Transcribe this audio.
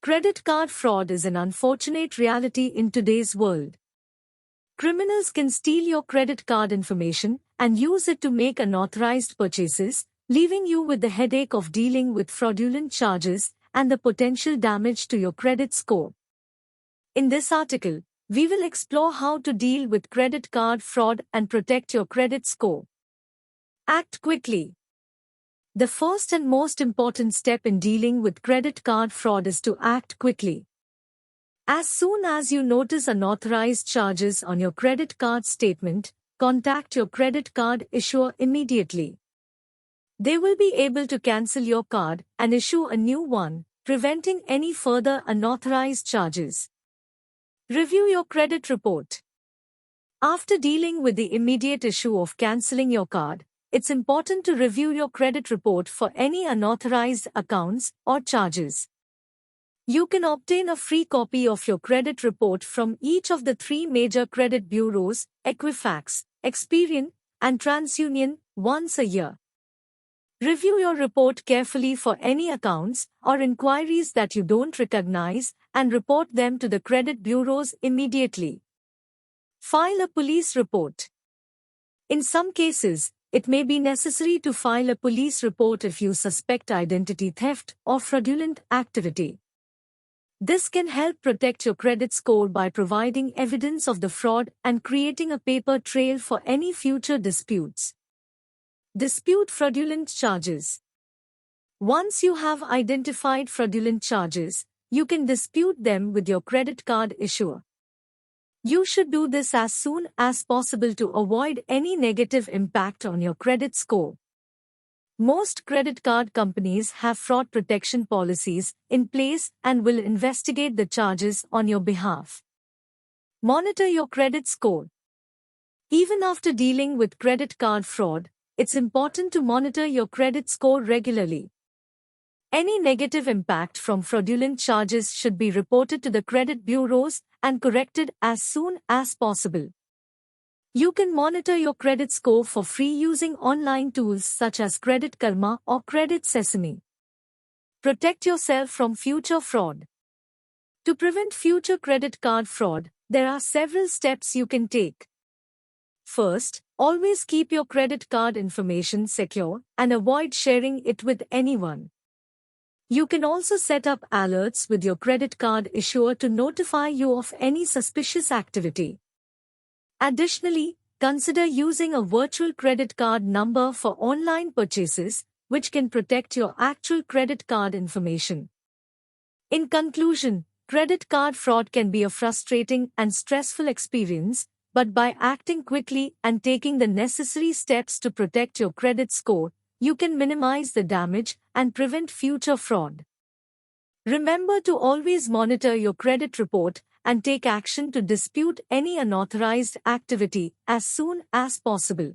Credit card fraud is an unfortunate reality in today's world. Criminals can steal your credit card information and use it to make unauthorized purchases, leaving you with the headache of dealing with fraudulent charges and the potential damage to your credit score. In this article, we will explore how to deal with credit card fraud and protect your credit score. Act quickly. The first and most important step in dealing with credit card fraud is to act quickly. As soon as you notice unauthorized charges on your credit card statement, contact your credit card issuer immediately. They will be able to cancel your card and issue a new one, preventing any further unauthorized charges. Review your credit report. After dealing with the immediate issue of canceling your card, it's important to review your credit report for any unauthorized accounts or charges. You can obtain a free copy of your credit report from each of the 3 major credit bureaus, Equifax, Experian, and TransUnion, once a year. Review your report carefully for any accounts or inquiries that you don't recognize and report them to the credit bureaus immediately. File a police report. In some cases, it may be necessary to file a police report if you suspect identity theft or fraudulent activity. This can help protect your credit score by providing evidence of the fraud and creating a paper trail for any future disputes. Dispute fraudulent charges. Once you have identified fraudulent charges, you can dispute them with your credit card issuer. You should do this as soon as possible to avoid any negative impact on your credit score. Most credit card companies have fraud protection policies in place and will investigate the charges on your behalf. Monitor your credit score. Even after dealing with credit card fraud, it's important to monitor your credit score regularly. Any negative impact from fraudulent charges should be reported to the credit bureaus and corrected as soon as possible. You can monitor your credit score for free using online tools such as Credit Karma or Credit Sesame. Protect yourself from future fraud. To prevent future credit card fraud, there are several steps you can take. First, always keep your credit card information secure and avoid sharing it with anyone. You can also set up alerts with your credit card issuer to notify you of any suspicious activity. Additionally, consider using a virtual credit card number for online purchases, which can protect your actual credit card information. In conclusion, credit card fraud can be a frustrating and stressful experience, but by acting quickly and taking the necessary steps to protect your credit score, you can minimize the damage and prevent future fraud. Remember to always monitor your credit report and take action to dispute any unauthorized activity as soon as possible.